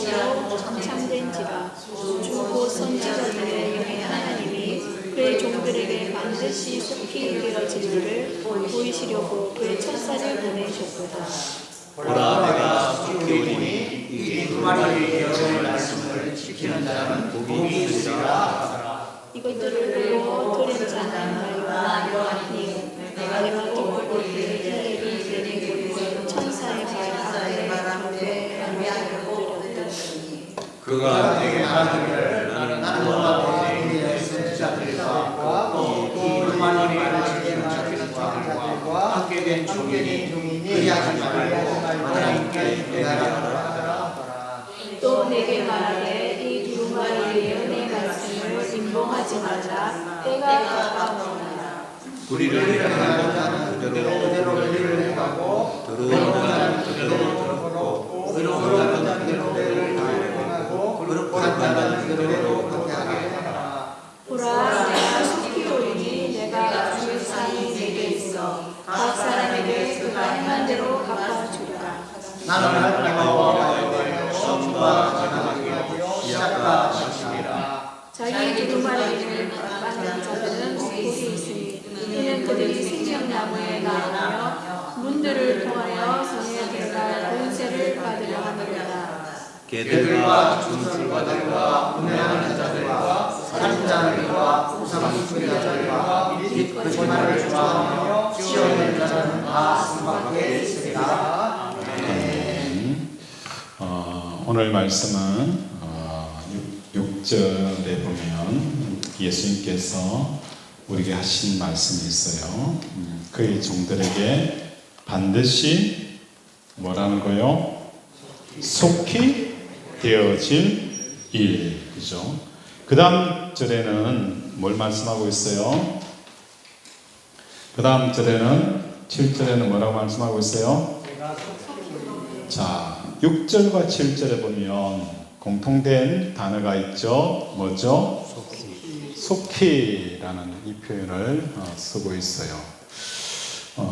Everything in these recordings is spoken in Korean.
진리로 참된지라. 주 선지자들의 영의 하나님이 그의 종들에게 반드시 속히 되어질 일을 보이시려고 그의 천사를 보내셨도다. 보라, 내가 속히 오리니 이 두 마리의 여호와의 말씀을 지키는 자는 복이 있으리라. 이것들을 보고 들은 자는 나이와 여호와님, 내가 기뻐 볼때 힐레이 내게 천사의 말 앞에 경배하였더니 그가 내게 하기를 나는 너와 내 선지자들과 이 두 마리의 말씀을 지키는 자들과 함께 된 종이니 그리하지 말고 하나님께 대하라. 또 내게 말하되 이 두 마리의 내 말씀을 임봉하지 말라. 때가 가까우니라. 우리를 행하는 자는 그대로 우리를 행하고 들어오는 자는 그대로 들어오고 의로운 자는 그대로 행하고 거룩한 자는 그대로 거룩하게 하라. 보라, 내가 속히 오리니 내가 주의 상이 내게 있어 각 사람에게 그가 행한 대로 갚아주리라. 나는 여호와의 성과 가능하게 하고 시작과 마침이라. 자기 두 마리를 받는 자들은 복이 있으니 이는 그들이 생명나무에 나아가며 문들을 통하여 성에 들어갈 권세를 받으려 함이로다. 개들과 준술가들과 운행하는 자들과 살인자들과 우상숭배 자들과 및 거짓말을 좋아하며 시험을 자는 다 수밖에 있으리라. 오늘 말씀은 6절에 보면 예수님께서 우리에게 하신 말씀이 있어요. 그의 종들에게 반드시 뭐라는 거요? 속히 되어질 일. 그죠? 그 다음 절에는 뭘 말씀하고 있어요? 그 다음 절에는 7절에는 뭐라고 말씀하고 있어요? 자, 6절과 7절에 보면 공통된 단어가 있죠. 뭐죠? 속히라는 이 표현을 쓰고 있어요.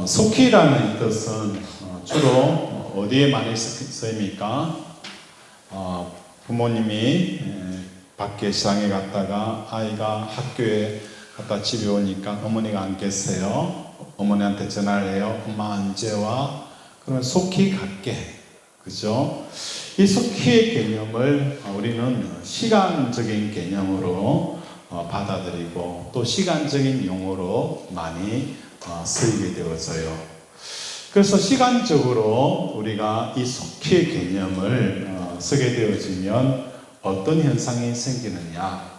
속히라는 뜻은 주로 어디에 많이 쓰입니까? 부모님이 밖에 시장에 갔다가 아이가 학교에 갔다 집에 오니까 어머니가 안 계세요. 어머니한테 전화를 해요. 엄마 언제 와? 그러면 속히 갈게. 그죠? 이 속히의 개념을 우리는 시간적인 개념으로 받아들이고 또 시간적인 용어로 많이 쓰이게 되어져요. 그래서 시간적으로 우리가 이 속히의 개념을 쓰게 되어지면 어떤 현상이 생기느냐?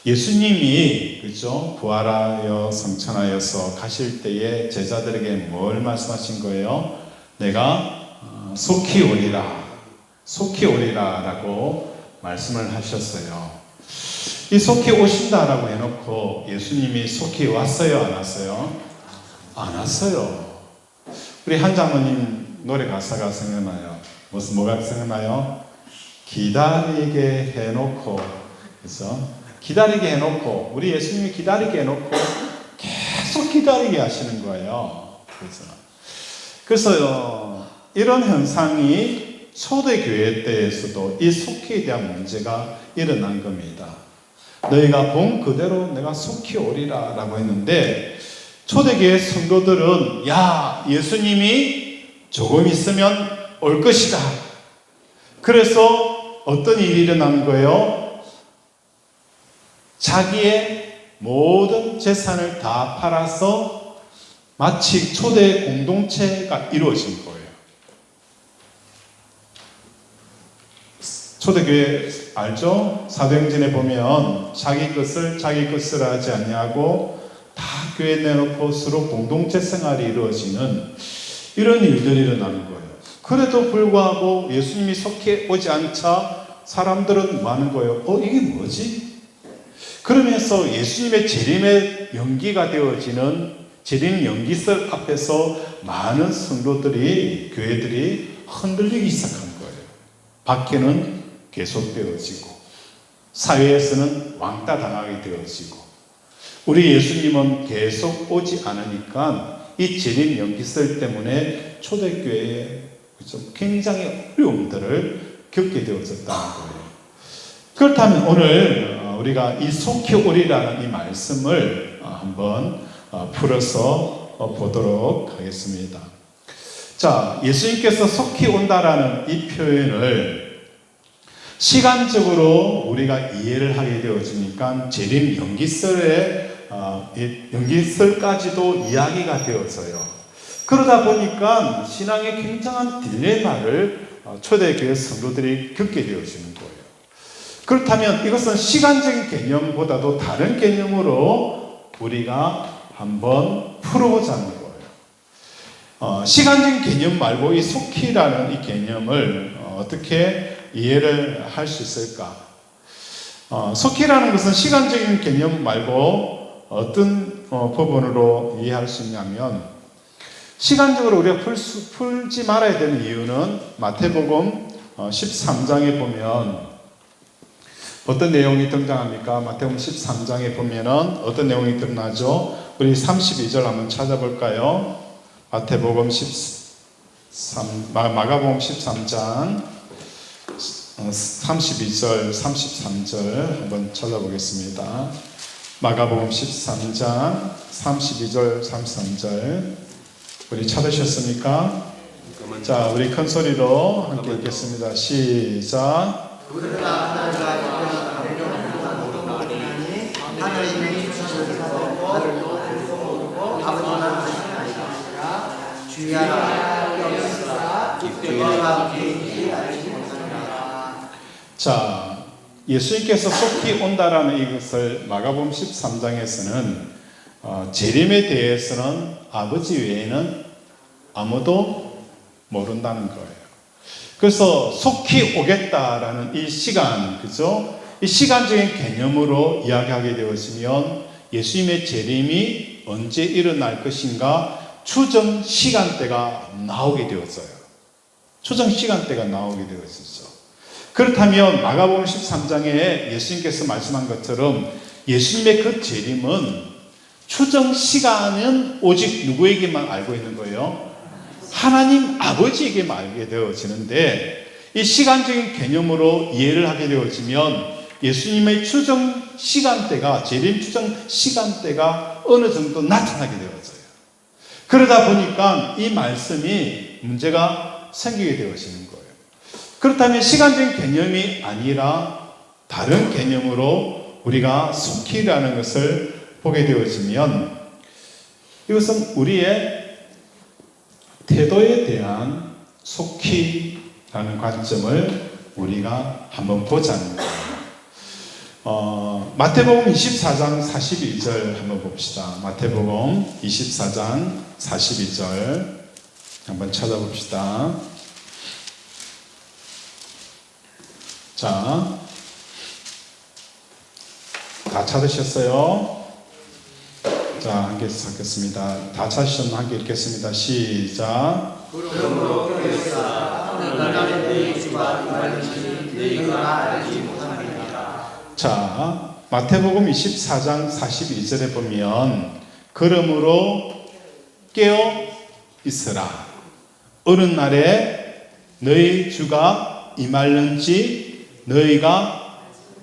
예수님이 그죠? 부활하여 성천하여서 가실 때에 제자들에게 뭘 말씀하신 거예요? 내가 속히 오리라, 속히 오리라 라고 말씀을 하셨어요. 이 속히 오신다라고 해놓고 예수님이 속히 왔어요, 안 왔어요? 안 왔어요. 우리 한장모님 노래 가사가 생각나요. 뭐가 생각나요? 기다리게 해놓고, 그래서 기다리게 해놓고, 우리 예수님이 기다리게 해놓고 계속 기다리게 하시는 거예요. 그래서 이런 현상이 초대교회 때에서도 이 속히에 대한 문제가 일어난 겁니다. 너희가 본 그대로 내가 속히 오리라 라고 했는데 초대교회 성도들은 야, 예수님이 조금 있으면 올 것이다. 그래서 어떤 일이 일어난 거예요? 자기의 모든 재산을 다 팔아서 마치 초대 공동체가 이루어진 거예요. 초대교회 알죠? 사도행전에 보면 자기 것을 하지 않냐고 다 교회 내놓고 서로 공동체 생활이 이루어지는 이런 일들이 일어나는 거예요. 그래도 불구하고 예수님이 속히 오지 않자 사람들은 많은 거예요. 이게 뭐지? 그러면서 예수님의 재림의 연기가 되어지는 재림 연기설 앞에서 많은 성도들이, 교회들이 흔들리기 시작한 거예요. 밖에는 계속되어지고 사회에서는 왕따 당하게 되어지고 우리 예수님은 계속 오지 않으니까 이 재림 연기설 때문에 초대교회에 굉장히 어려움들을 겪게 되어졌다는 거예요. 그렇다면 오늘 우리가 이 속히 오리라는 이 말씀을 한번 풀어서 보도록 하겠습니다. 자, 예수님께서 속히 온다라는 이 표현을 시간적으로 우리가 이해를 하게 되어지니까 재림 연기설까지도 이야기가 되어져요. 그러다 보니까 신앙의 굉장한 딜레마를 초대교회 성도들이 겪게 되어지는 거예요. 그렇다면 이것은 시간적인 개념보다도 다른 개념으로 우리가 한번 풀어보자 하는 거예요. 시간적인 개념 말고 이 속히라는 이 개념을 어떻게 이해를 할 수 있을까? 속히라는 것은 시간적인 개념 말고 어떤 부분으로 이해할 수 있냐면, 시간적으로 우리가 풀지 말아야 되는 이유는 마태복음 13장에 보면 어떤 내용이 등장합니까? 마태복음 13장에 보면은 어떤 내용이 등장하죠? 우리 32절 한번 찾아볼까요? 마태복음 마가복음 13장 32절, 33절 한번 찾아보겠습니다. 마가복음 13장 32절, 33절 우리 찾으셨습니까? 자, 우리 큰 소리로 함께 읽겠습니다. 시작. 자, 예수님께서 속히 온다라는 이것을 마가복음 13장에서는 재림에 대해서는 아버지 외에는 아무도 모른다는 거예요. 그래서 속히 오겠다라는 이 시간, 그죠? 이 시간적인 개념으로 이야기하게 되었으면 예수님의 재림이 언제 일어날 것인가 추정 시간대가 나오게 되었어요. 추정 시간대가 나오게 되었었죠. 그렇다면 마가복음 13장에 예수님께서 말씀한 것처럼 예수님의 그 재림은 추정 시간은 오직 누구에게만 알고 있는 거예요? 하나님 아버지에게만 알게 되어지는데, 이 시간적인 개념으로 이해를 하게 되어지면 예수님의 추정 시간대가, 재림 추정 시간대가 어느 정도 나타나게 되어져요. 그러다 보니까 이 말씀이 문제가 생기게 되어지는 거예요. 그렇다면 시간적인 개념이 아니라 다른 개념으로 우리가 속히라는 것을 보게 되어지면 이것은 우리의 태도에 대한 속히라는 관점을 우리가 한번 보자는 거예요. 마태복음 24장 42절 한번 봅시다. 마태복음 24장 42절 한번 찾아봅시다. 자, 다 찾으셨어요? 자, 함께 찾겠습니다. 다 찾으셨나? 함께 읽겠습니다. 시작. 그러므로 그리스도가 너희는 너희 주가 이말인지 너희가 알지 못합니다. 자, 마태복음 24장 42절에 보면 그러므로 깨어 있으라. 어느 날에 너희 주가 임할는지 너희가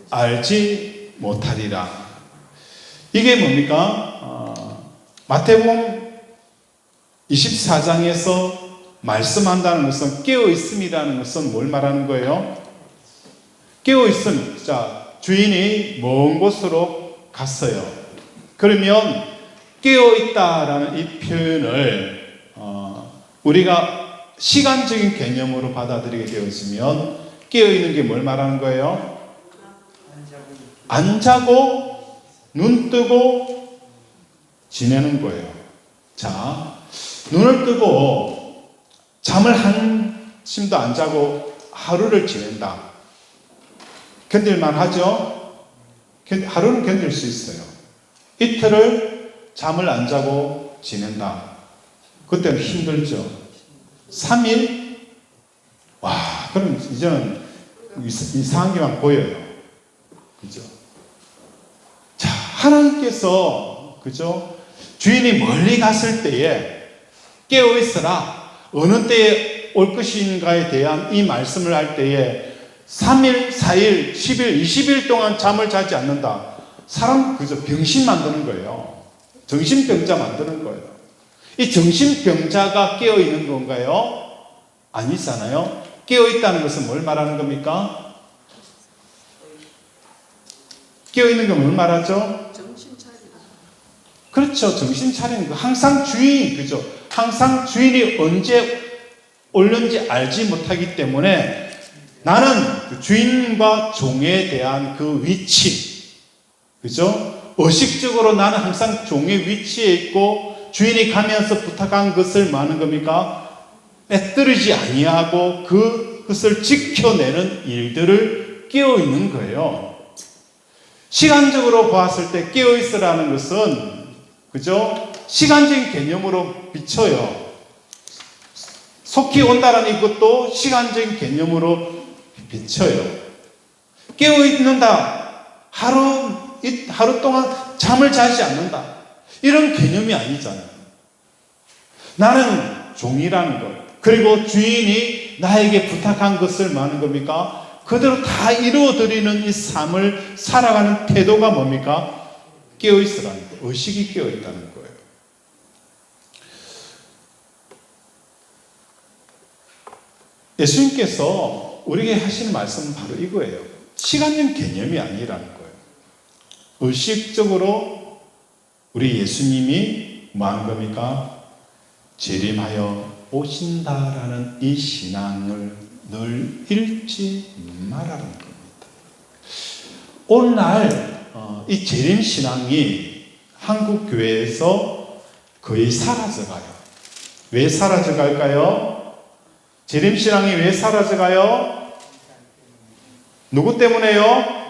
알지 못하리라. 이게 뭡니까? 마태복음 24장에서 말씀한다는 것은 깨어 있음이라는 것은 뭘 말하는 거예요? 깨어 있음. 자, 주인이 먼 곳으로 갔어요. 그러면 깨어 있다라는 이 표현을 우리가 시간적인 개념으로 받아들이게 되었으면 깨어 있는 게 뭘 말하는 거예요? 안 자고 눈 뜨고 지내는 거예요. 자, 눈을 뜨고 잠을 한숨도 안 자고 하루를 지낸다. 견딜만 하죠? 하루는 견딜 수 있어요. 이틀을 잠을 안 자고 지낸다. 그때는 힘들죠. 3일? 와, 그럼 이제는 이상한 게만 보여요. 그죠? 자, 하나님께서, 그죠? 주인이 멀리 갔을 때에 깨어있어라. 어느 때에 올 것인가에 대한 이 말씀을 할 때에 3일, 4일, 10일, 20일 동안 잠을 자지 않는다. 사람 그저 병신 만드는 거예요. 정신병자 만드는 거예요. 이 정신병자가 깨어있는 건가요? 아니잖아요. 깨어있다는 것은 뭘 말하는 겁니까? 깨어있는 건 뭘 말하죠? 정신 차리다. 그렇죠. 정신 차리는 거. 항상 주인이, 그죠? 항상 주인이 언제 올는지 알지 못하기 때문에 나는 그 주인과 종에 대한 그 위치, 그죠? 의식적으로 나는 항상 종의 위치에 있고 주인이 가면서 부탁한 것을 많은 겁니까? 빼뜨리지 아니하고 그것을 지켜내는 일들을 깨어있는 거예요. 시간적으로 보았을 때 깨어있으라는 것은, 그죠? 시간적인 개념으로 비춰요. 속히 온다라는 이것도 시간적인 개념으로 비춰요. 깨어있는다. 하루 동안 잠을 자지 않는다. 이런 개념이 아니잖아요. 나는 종이라는 것. 그리고 주인이 나에게 부탁한 것을 많은 겁니까? 그대로 다 이루어드리는 이 삶을 살아가는 태도가 뭡니까? 깨어있으라는 거예요. 의식이 깨어있다는 거예요. 예수님께서 우리에게 하시는 말씀은 바로 이거예요. 시간적 개념이 아니라는 거예요. 의식적으로 우리 예수님이 뭐 하는 겁니까? 재림하여 오신다라는 이 신앙을 늘 잃지 말라는 겁니다. 오늘날 이 재림 신앙이 한국 교회에서 거의 사라져가요. 왜 사라져갈까요? 재림 신앙이 왜 사라져가요? 누구 때문에요?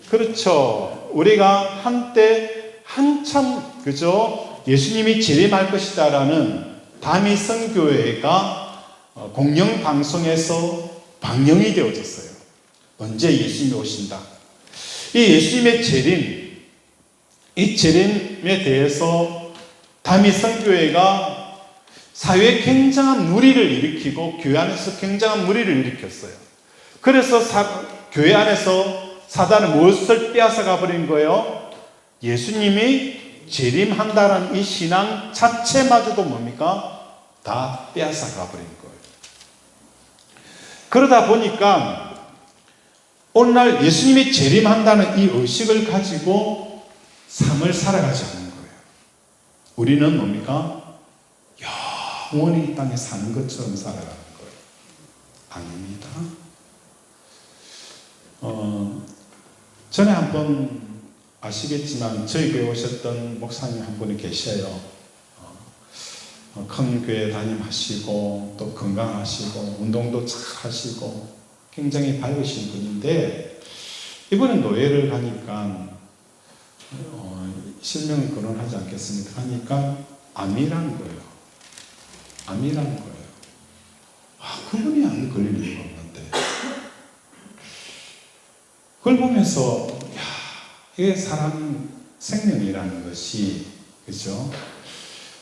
그렇죠. 우리가 한때 한참, 그죠? 예수님이 재림할 것이다라는 다미 선교회가 공영방송에서 방영이 되어졌어요. 언제 예수님이 오신다. 이 예수님의 재림, 이 재림에 대해서 다미 선교회가 사회에 굉장한 무리를 일으키고 교회 안에서 굉장한 무리를 일으켰어요. 그래서 교회 안에서 사단은 무엇을 빼앗아 가버린 거예요? 예수님이 재림한다는 이 신앙 자체마저도 뭡니까? 다 빼앗아 가버린 거예요. 그러다 보니까 오늘날 예수님이 재림한다는 이 의식을 가지고 삶을 살아가지 않는 거예요. 우리는 뭡니까? 영원히 이 땅에 사는 것처럼 살아가는 거예요. 아닙니다. 전에 한번 아시겠지만 저희 교회 오셨던 목사님 한 분이 계셔요. 큰 교회 담임하시고 또 건강하시고 운동도 잘 하시고 굉장히 밝으신 분인데 이번에 노예를 가니까 실명은 거론하지 않겠습니다. 하니까 암이라는 거예요. 암이라는 거예요. 그분이 암이 걸릴 리가 없는데 그걸 보면서 이게 사람 생명이라는 것이, 그죠?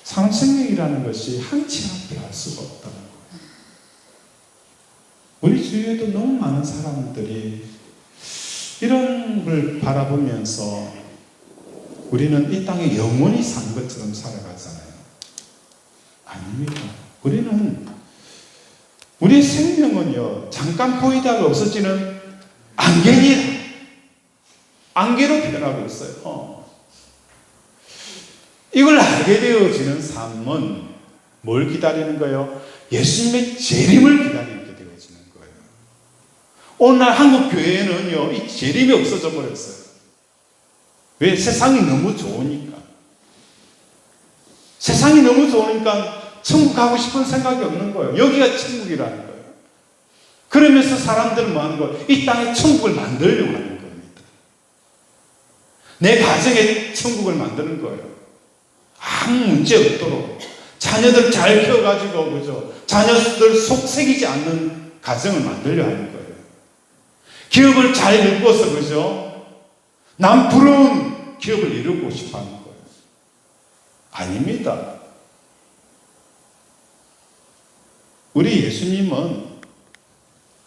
사람 생명이라는 것이 한치 앞에 할 수가 없다는 거예요. 우리 주위에도 너무 많은 사람들이 이런 걸 바라보면서 우리는 이 땅에 영원히 사는 것처럼 살아가잖아요. 아닙니다. 우리의 생명은요, 잠깐 보이다가 없어지는 안개로 변하고 있어요. 이걸 알게 되어지는 삶은 뭘 기다리는 거예요? 예수님의 재림을 기다리게 되어지는 거예요. 오늘날 한국 교회는요, 이 재림이 없어져 버렸어요. 왜? 세상이 너무 좋으니까. 세상이 너무 좋으니까 천국 가고 싶은 생각이 없는 거예요. 여기가 천국이라는 거예요. 그러면서 사람들은 뭐 하는 거예요? 이 땅에 천국을 만들려고 하는 겁니다. 내 가정에 천국을 만드는 거예요. 아무 문제 없도록 자녀들 잘 키워가지고, 그죠? 자녀들 속색이지 않는 가정을 만들려 하는 거예요. 기업을 잘 이루어서, 그죠? 남 부러운 기업을 이루고 싶어 하는 거예요. 아닙니다. 우리 예수님은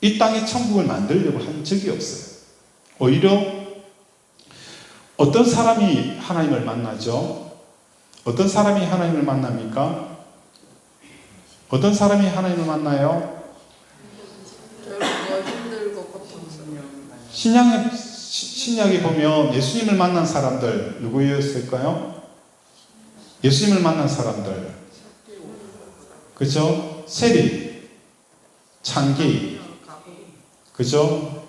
이 땅에 천국을 만들려고 한 적이 없어요. 오히려 어떤 사람이 하나님을 만나죠? 어떤 사람이 하나님을 만납니까? 어떤 사람이 하나님을 만나요? 신약에 보면 예수님을 만난 사람들 누구였을까요? 예수님을 만난 사람들, 그죠? 세리, 창기, 그죠?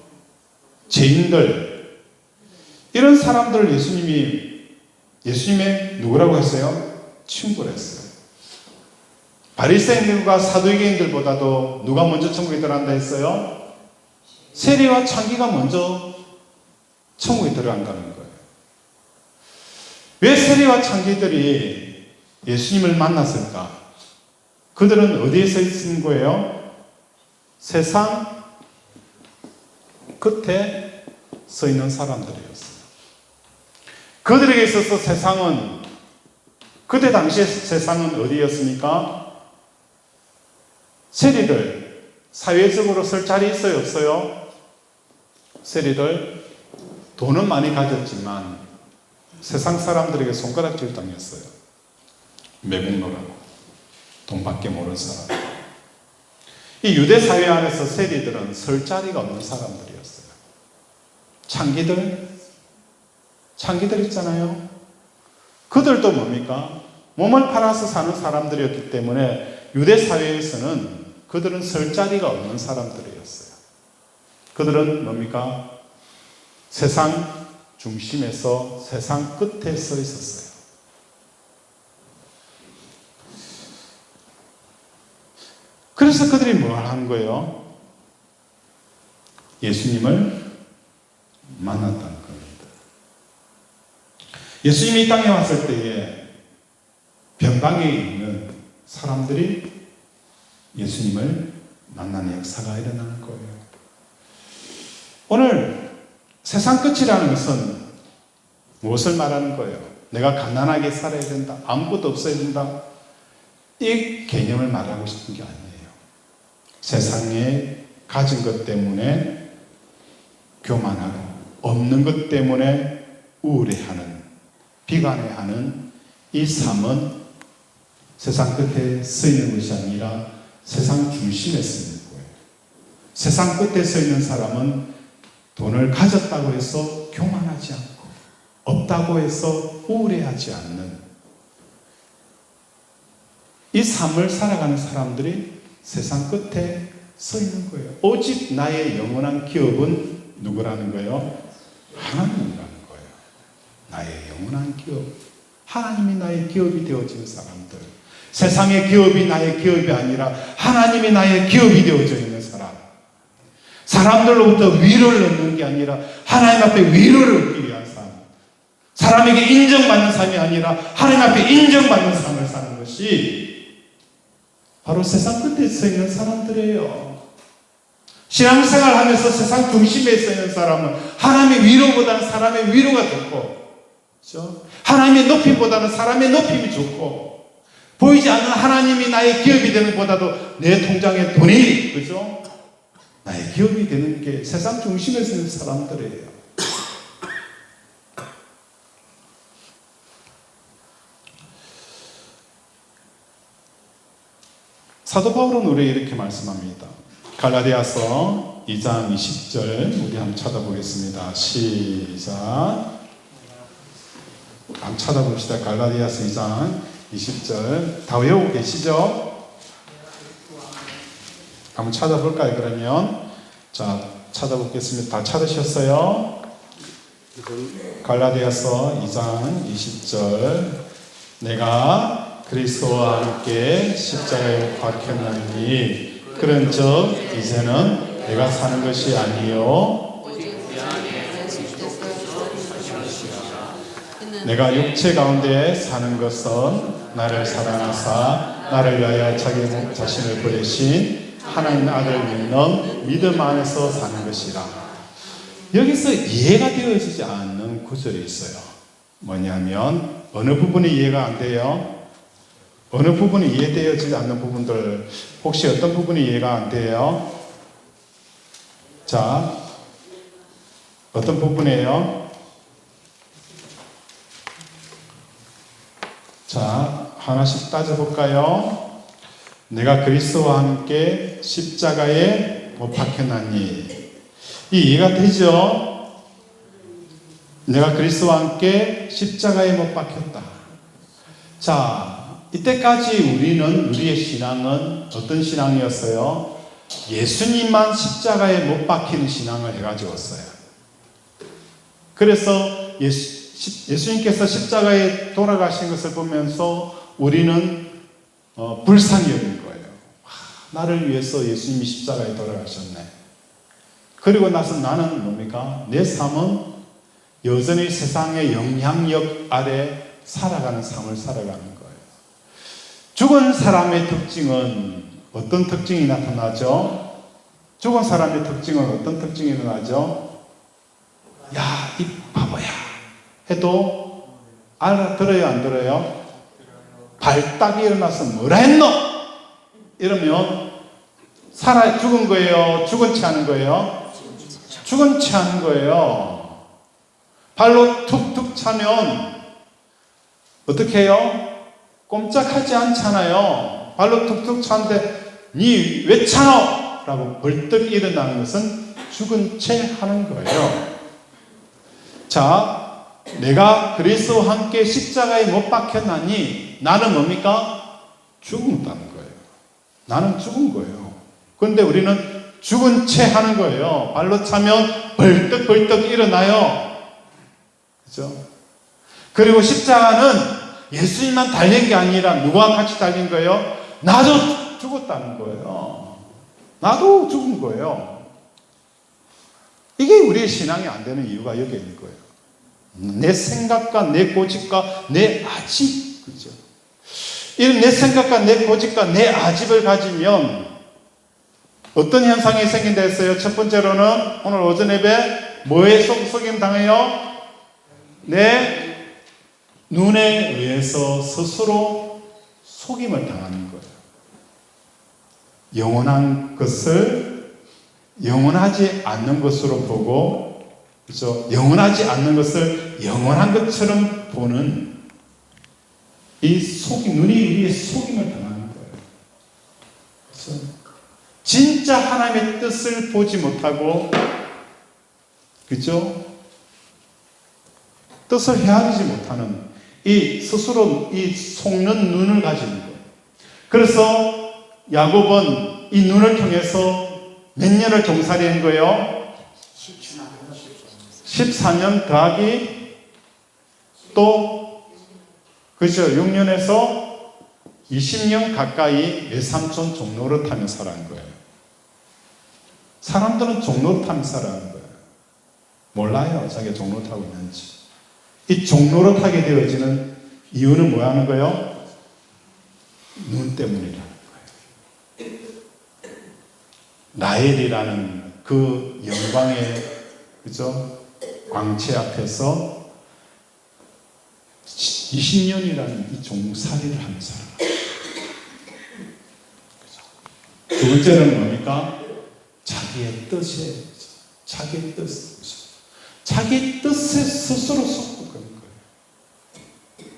죄인들, 이런 사람들을 예수님의 누구라고 했어요? 친구를 했어요. 바리새인들과 사두개인들보다도 누가 먼저 천국에 들어간다 했어요? 세리와 창기가 먼저 천국에 들어간다는 거예요. 왜 세리와 창기들이 예수님을 만났을까? 그들은 어디에 서 있는 거예요? 세상 끝에 서 있는 사람들이었어요. 그들에게 있어서 세상은, 그때 당시에 세상은 어디였습니까? 세리들, 사회적으로 설 자리 있어요, 없어요? 세리들, 돈은 많이 가졌지만 세상 사람들에게 손가락질 당했어요. 매국노라고, 돈밖에 모르는 사람. 이 유대 사회 안에서 세리들은 설 자리가 없는 사람들이었어요. 창기들 있잖아요. 그들도 뭡니까? 몸을 팔아서 사는 사람들이었기 때문에 유대 사회에서는 그들은 설 자리가 없는 사람들이었어요. 그들은 뭡니까? 세상 중심에서 세상 끝에 서 있었어요. 그래서 그들이 뭘 하는 거예요? 예수님을 만났다는 겁니다. 예수님이 이 땅에 왔을 때에 변방에 있는 사람들이 예수님을 만나는 역사가 일어나는 거예요. 오늘 세상 끝이라는 것은 무엇을 말하는 거예요? 내가 가난하게 살아야 된다, 아무것도 없어야 된다, 이 개념을 말하고 싶은 게 아니에요. 세상에 가진 것 때문에 교만하고 없는 것 때문에 우울해하는, 비관해하는 이 삶은 세상 끝에 서 있는 것이 아니라 세상 중심에 서 있는 거예요. 세상 끝에 서 있는 사람은 돈을 가졌다고 해서 교만하지 않고, 없다고 해서 우울해하지 않는 이 삶을 살아가는 사람들이 세상 끝에 서 있는 거예요. 오직 나의 영원한 기업은 누구라는 거예요? 하나님이라는 거예요. 나의 영원한 기업. 하나님이 나의 기업이 되어진 사람들. 세상의 기업이 나의 기업이 아니라 하나님이 나의 기업이 되어져 있는 사람. 사람들로부터 위로를 얻는 게 아니라 하나님 앞에 위로를 얻기 위한 삶. 사람에게 인정받는 삶이 아니라 하나님 앞에 인정받는 삶을 사는 것이 바로 세상 끝에 서 있는 사람들이에요. 신앙생활 하면서 세상 중심에 서 있는 사람은 하나님의 위로보다는 사람의 위로가 좋고, 그렇죠? 하나님의 높임보다는 사람의 높임이 좋고, 보이지 않는 하나님이 나의 기업이 되는 것보다도 내 통장에 돈이, 그죠? 나의 기업이 되는 게 세상 중심에 서 있는 사람들이에요. 사도 바울은 우리에게 이렇게 말씀합니다. 갈라디아서 2장 20절 우리 한번 찾아보겠습니다. 시작. 한번 찾아봅시다. 갈라디아서 2장 20절 다 외우고 계시죠? 한번 찾아볼까요? 그러면 자, 찾아보겠습니다. 다 찾으셨어요? 갈라디아서 2장 20절 내가 그리스도와 함께 십자가에 박혔나니 그런즉 이제는 내가 사는 것이 아니요 내가 육체 가운데 사는 것은 나를 사랑하사 나를 위하여 자기 자신을 버리신 하나님 아들을 믿는 믿음 안에서 사는 것이라. 여기서 이해가 되어지지 않는 구절이 있어요. 뭐냐면 어느 부분이 이해가 안 돼요? 어느 부분이 이해되어지지 않는 부분들, 혹시 어떤 부분이 이해가 안 돼요? 자, 어떤 부분이에요? 자, 하나씩 따져볼까요? 내가 그리스도와 함께 십자가에 못 박혀나니. 이 이해가 되죠? 내가 그리스도와 함께 십자가에 못 박혔다. 자, 이때까지 우리의 신앙은 어떤 신앙이었어요? 예수님만 십자가에 못 박히는 신앙을 해가지고 왔어요. 그래서 예수님께서 십자가에 돌아가신 것을 보면서 우리는 불쌍히 여긴 거예요. 나를 위해서 예수님이 십자가에 돌아가셨네. 그리고 나서 나는 뭡니까? 내 삶은 여전히 세상의 영향력 아래 살아가는 삶을 살아가는 거예요. 죽은 사람의 특징은 어떤 특징이 나타나죠? 죽은 사람의 특징은 어떤 특징이 나타나죠? 야, 이 바보야 해도 알아들어요, 안 들어요? 발딱이 일어나서 뭐라 했노? 이러면 죽은 거예요? 죽은 채 하는 거예요? 죽은 채 하는 거예요. 발로 툭툭 차면 어떻게 해요? 꼼짝하지 않잖아요. 발로 툭툭 차는데 니 왜 차노? 라고 벌떡 일어나는 것은 죽은 채 하는 거예요. 자, 내가 그리스도와 함께 십자가에 못 박혔나니 나는 뭡니까? 죽었다는 거예요. 나는 죽은 거예요. 그런데 우리는 죽은 채 하는 거예요. 발로 차면 벌떡벌떡 일어나요. 그죠? 그리고 십자가는 예수님만 달린 게 아니라 누구와 같이 달린 거예요? 나도 죽었다는 거예요. 나도 죽은 거예요. 이게 우리의 신앙이 안 되는 이유가 여기 있는 거예요. 내 생각과 내 고집과 내 아집, 그죠? 이런 내 생각과 내 고집과 내 아집을 가지면 어떤 현상이 생긴다 했어요? 첫 번째로는 오늘 오전 예배 뭐에 속임 당해요? 내 눈에 의해서 스스로 속임을 당하는 거예요. 영원한 것을 영원하지 않는 것으로 보고, 그죠? 영원하지 않는 것을 영원한 것처럼 보는 이 속임, 눈이 우리의 속임을 당하는 거예요. 그래서 진짜 하나님의 뜻을 보지 못하고, 그죠? 뜻을 헤아리지 못하는 이 스스로 이 속는 눈을 가지는 거예요. 그래서 야곱은 이 눈을 통해서 몇 년을 종살이 한 거예요? 14년 더하기 또 그죠? 6년에서 20년 가까이 외삼촌 종로를 타며 살아간 거예요. 사람들은 종로를 타며 살아가는 거예요. 몰라요, 자기가 종로 타고 있는지. 이 종로를 타게 되어지는 이유는 뭐 하는 거예요? 눈 때문이라는 거예요. 라헬이라는 그 영광의, 그죠? 광채 앞에서 20년이라는 이 종살이를 하는 사람. 두 번째는 뭡니까? 자기의 뜻에, 자기의 뜻에 스스로 속고 가는 거예요.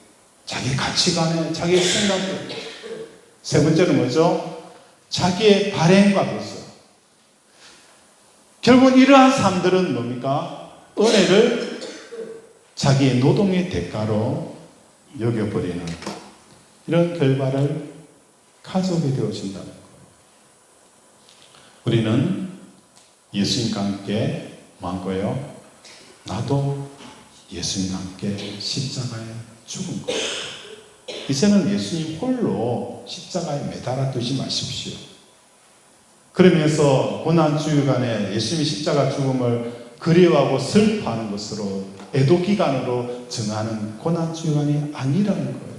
자기 가치관에, 자기의 생각에. 세 번째는 뭐죠? 자기의 발행과 도서. 결국 이러한 사람들은 뭡니까? 은혜를 자기의 노동의 대가로 여겨버리는 이런 결과를 가져오게 되어진다는 거예요. 우리는 예수님과 함께 뭐 한 거예요? 나도 예수님과 함께 십자가에 죽은 거예요. 이제는 예수님 홀로 십자가에 매달아 두지 마십시오. 그러면서 고난주일간에 예수님이 십자가 죽음을 그리워하고 슬퍼하는 것으로 애도기간으로 정하는 고난주일간이 아니라는 거예요.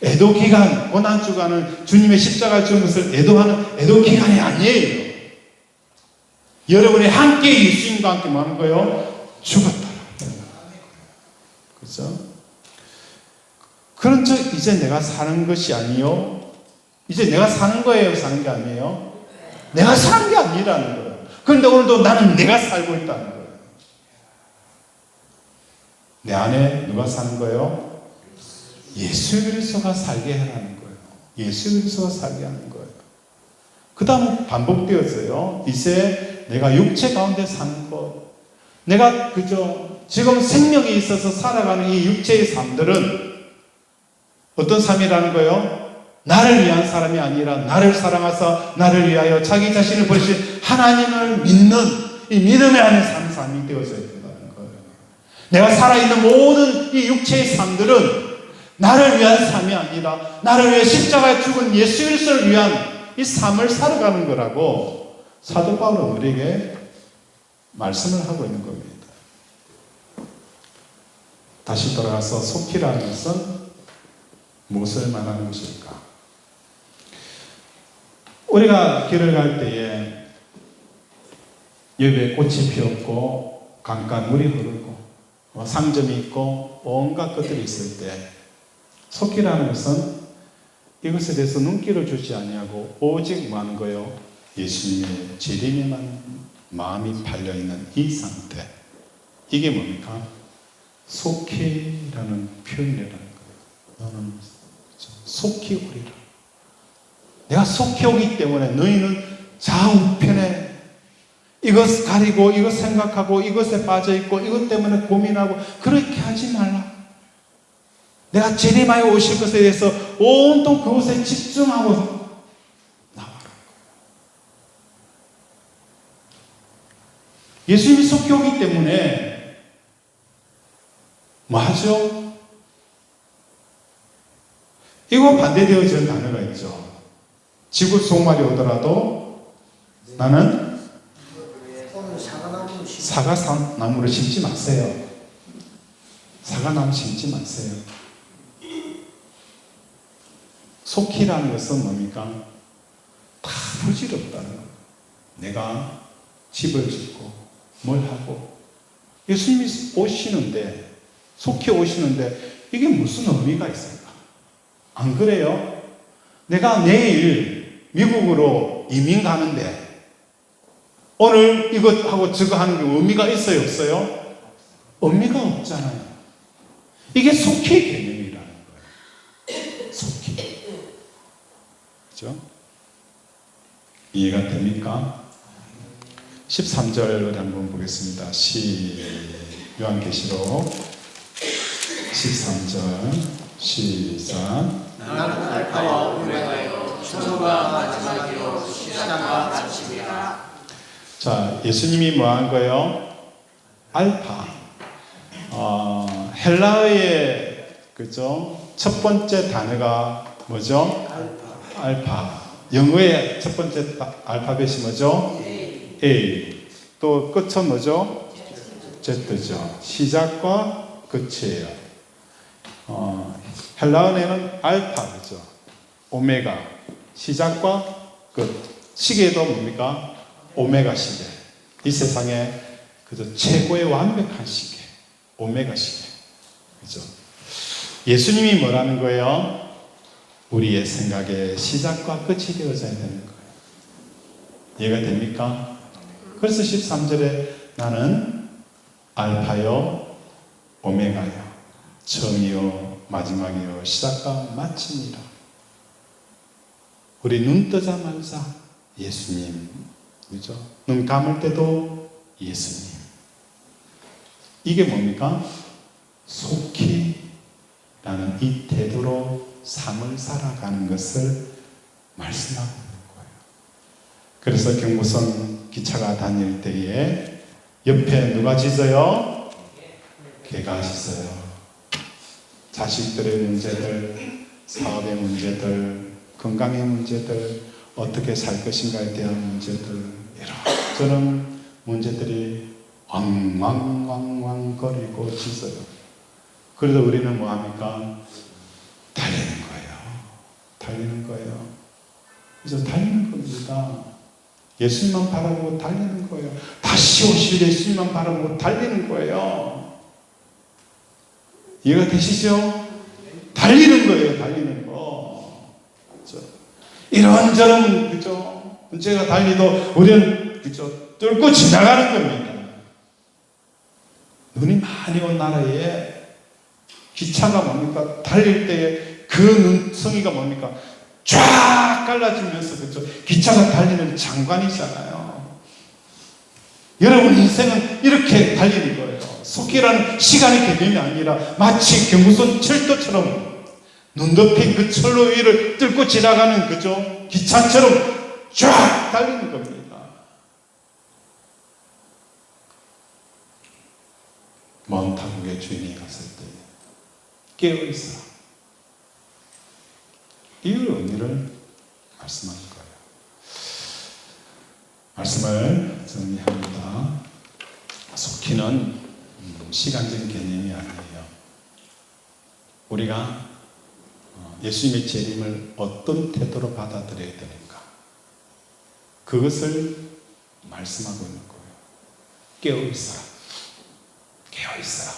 애도기간, 고난주일간은 주님의 십자가 죽은 것을 애도하는 애도기간이 아니에요. 여러분이 함께 예수님과 함께 뭐 하는 거예요? 죽었다. 그렇죠? 그런 즉 이제 내가 사는 것이 아니요. 이제 내가 사는 거예요, 사는 게 아니에요. 내가 사는 게 아니라는 거예요. 그런데 오늘도 나는 내가 살고 있다는 거예요. 내 안에 누가 사는 거예요? 예수 그리스도가 살게 하라는 거예요. 예수 그리스도가 살게 하는 거예요. 그 다음 반복되었어요. 이제 내가 육체 가운데 사는 것. 내가 지금 생명이 있어서 살아가는 이 육체의 삶들은 어떤 삶이라는 거예요? 나를 위한 사람이 아니라 나를 사랑하사 나를 위하여 자기 자신을 버리신 하나님을 믿는 이 믿음의 안에 삶이 되어져야 된다는 거예요. 내가 살아있는 모든 이 육체의 삶들은 나를 위한 삶이 아니라 나를 위해 십자가에 죽은 예수 그리스도를 위한 이 삶을 살아가는 거라고 사도 바울은 우리에게 말씀을 하고 있는 겁니다. 다시 돌아가서 속히라는 것은 무엇을 말하는 것일까? 우리가 길을 갈 때에 여기에 꽃이 피었고 강가에 물이 흐르고 상점이 있고 온갖 것들이 있을 때 속히라는 것은 이것에 대해서 눈길을 주지 아니하고 오직 뭐 하는 거예요? 예수님의 재림에만 마음이 팔려있는 이 상태. 이게 뭡니까? 속히라는 표현이라는 거예요. 너는 속히 오리라. 내가 속히 오기 때문에 너희는 좌우편에 이것 가리고 이것 생각하고 이것에 빠져있고 이것 때문에 고민하고 그렇게 하지 말라. 내가 재림하여 오실 것에 대해서 온통 그것에 집중하고 나와라. 예수님이 속히 오기 때문에 뭐 하죠? 이거 반대되어지는 단어가 있죠. 지구 속말이 오더라도 나는 사과나무를 심지 마세요. 사과나무 심지 마세요. 속히라는 것은 뭡니까? 다 부질없다는 거예요. 내가 집을 짓고 뭘 하고 예수님이 오시는데 속히 오시는데 이게 무슨 의미가 있을까? 안 그래요? 내가 내일 미국으로 이민 가는데 오늘 이것하고 저거 하는 게 의미가 있어요? 없어요? 의미가 없잖아요. 이게 속히 개념이라는 거예요. 속히. 그죠? 이해가 됩니까? 13절을 한번 보겠습니다. 요한계시록 13절 시작. 나는 알파와 오메가요 처음과 마지막이요 시작과 마침이라. 자, 예수님이 뭐 한 거예요? 알파. 헬라어의 그죠? 첫 번째 단어가 뭐죠? 알파. 영어의 첫 번째 알파벳이 뭐죠? A. 또 끝은 뭐죠? Z죠. 시작과 끝이에요. 헬라어에는 알파, 그죠? 오메가. 시작과 끝. 시계도 뭡니까? 오메가 시계. 이 세상에 그죠? 최고의 완벽한 시계. 오메가 시계. 그죠? 예수님이 뭐라는 거예요? 우리의 생각의 시작과 끝이 되어져야 되는 거예요. 이해가 됩니까? 그래서 13절에 나는 알파요, 오메가요, 처음이요, 마지막이요, 시작과 마침이라. 우리 눈 뜨자마자 예수님, 그죠? 눈 감을 때도 예수님. 이게 뭡니까? 속히라는 이 태도로 삶을 살아가는 것을 말씀하고 있는 거예요. 그래서 경부선 기차가 다닐 때에 옆에 누가 짖어요? 개가 짖어요. 자식들의 문제들, 사업의 문제들, 건강의 문제들, 어떻게 살 것인가에 대한 문제들, 이런저런 문제들이 왕왕왕왕 거리고 짖어요. 그래도 우리는 뭐합니까? 달리는 거예요. 달리는 거예요. 그래서 달리는 겁니다. 예수님만 바라보고 달리는 거예요. 다시 오실 예수님만 바라보고 달리는 거예요. 이해가 되시죠? 달리는 거예요. 달리는 거. 그렇죠? 이런저런 그죠? 문제가 달리도 우리는 그죠? 뚫고 지나가는 겁니다. 눈이 많이 온 나라에 기차가 뭡니까? 달릴 때에 그 눈송이가 뭡니까? 쫙 갈라지면서 그죠? 기차가 달리는 장관이잖아요. 여러분 인생은 이렇게 달리는 거예요. 속기라는 시간의 개념이 아니라 마치 경부선 철도처럼 눈 덮인 그 철로 위를 뚫고 지나가는 그죠? 기차처럼 쫙 달리는 겁니다. 먼 타국의 주인이 갔을 때 깨어있어라. 이 의미를 말씀하는 거예요. 말씀을 정리합니다. 속히는 시간적인 개념이 아니에요. 우리가 예수님의 재림을 어떤 태도로 받아들여야 되는가, 그것을 말씀하고 있는 거예요. 깨어있어라. 깨어있어라.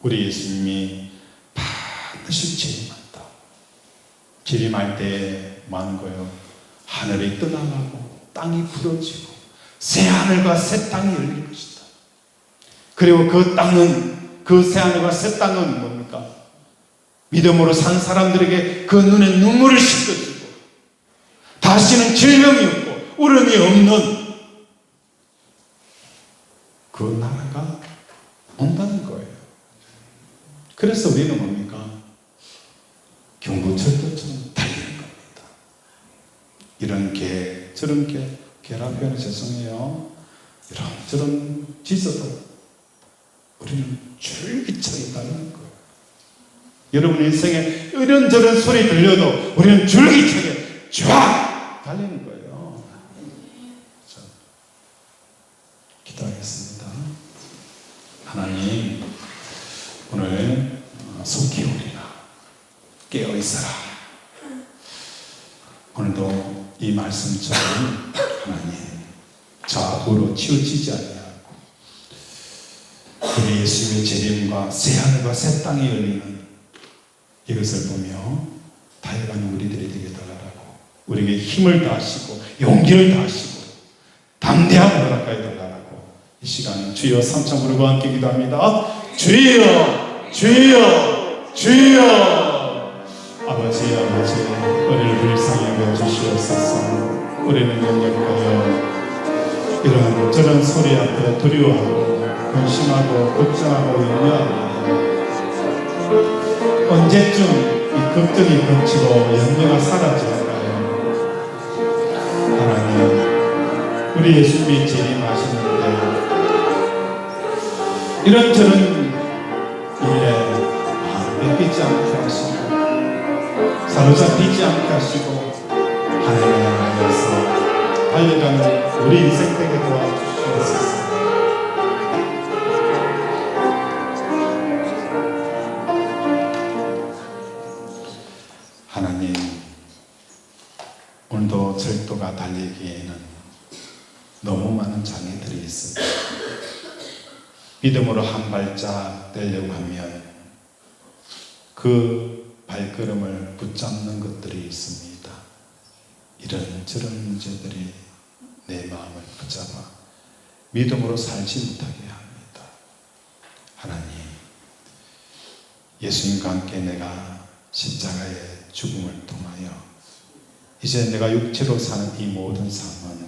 우리 예수님이 반드시 재림한다. 재림할 때 많은 거예요. 하늘이 떠나가고 땅이 부러지고 새 하늘과 새 땅이 열릴 것이다. 그리고 그 땅은, 그 새 하늘과 새 땅은 뭡니까? 믿음으로 산 사람들에게 그 눈에 눈물을 씻겨주고 다시는 질병이 없고 울음이 없는 그 나라가 온다는 거예요. 그래서 우리는 뭡니까? 경부철도처럼 달리는 겁니다. 이런 개, 저런 개, 개라 표현은 죄송해요. 이런저런 지저도 우리는 줄기차게 달리는 거예요. 여러분 인생에 이런저런 소리 들려도 우리는 줄기차게 쫙 달리는 거예요. 자, 기도하겠습니다. 하나님, 오늘 속히 오리라. 깨어있어라. 오늘도 이 말씀처럼 하나님 좌우로 치우치지 아니하고 우리 예수님의 재림과 새 하늘과 새 땅이 열리는 이것을 보며 달려가는 우리들이 되게 달라고, 우리에게 힘을 다하시고 용기를 다하시고 담대함을 허락하여 달라고, 이 시간 주여 삼창 부르고 함께 기도합니다. 주여, 주여, 주여. 아버지, 아버지, 우리를 불쌍히 여겨 주시옵소서. 우리는 영역하여 이런 저런 소리 앞에 두려워하고 근심하고 걱정하고 염려하고, 언제쯤 이 걱정이 그치고 염려가 사라질까요? 하나님, 우리 예수님이 재림하시는데 이런저런 일에 뺏기지 않게 하시고 사로잡히지 않게 하시고 하나님을 향하여서 달려가는 우리 인생 되게 도와주시옵소서. 하나님, 오늘도 절도가 달리기에는 너무 많은 장애들이 있습니다. 믿음으로 한 발짝 떼려고 하면 그 발걸음을 붙잡는 것들이 있습니다. 이런저런 문제들이 내 마음을 붙잡아 믿음으로 살지 못하게 합니다. 하나님, 예수님과 함께 내가 십자가의 죽음을 통하여 이제 내가 육체로 사는 이 모든 삶은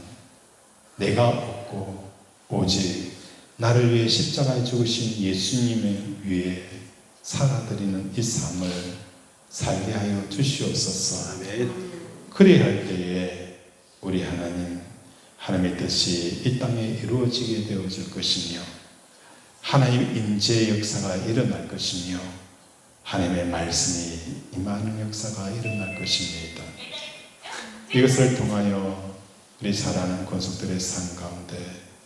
내가 없고 오직 나를 위해 십자가에 죽으신 예수님을 위해 살아드리는 이 삶을 살게 하여 주시옵소서. 아멘. 그리할 때에 우리 하나님, 하나님의 뜻이 이 땅에 이루어지게 되어질 것이며 하나님의 임재의 역사가 일어날 것이며 하나님의 말씀이 임하는 역사가 일어날 것입니다. 이것을 통하여 우리 사랑하는 권속들의 삶 가운데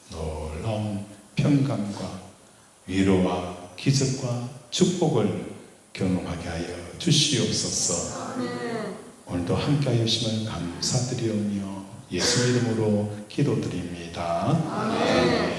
놀라운 평강과 위로와 기적과 축복을 경험하게 하여 주시옵소서. 오늘도 함께하여 주심을 감사드리오며 예수 이름으로 기도드립니다. 아멘.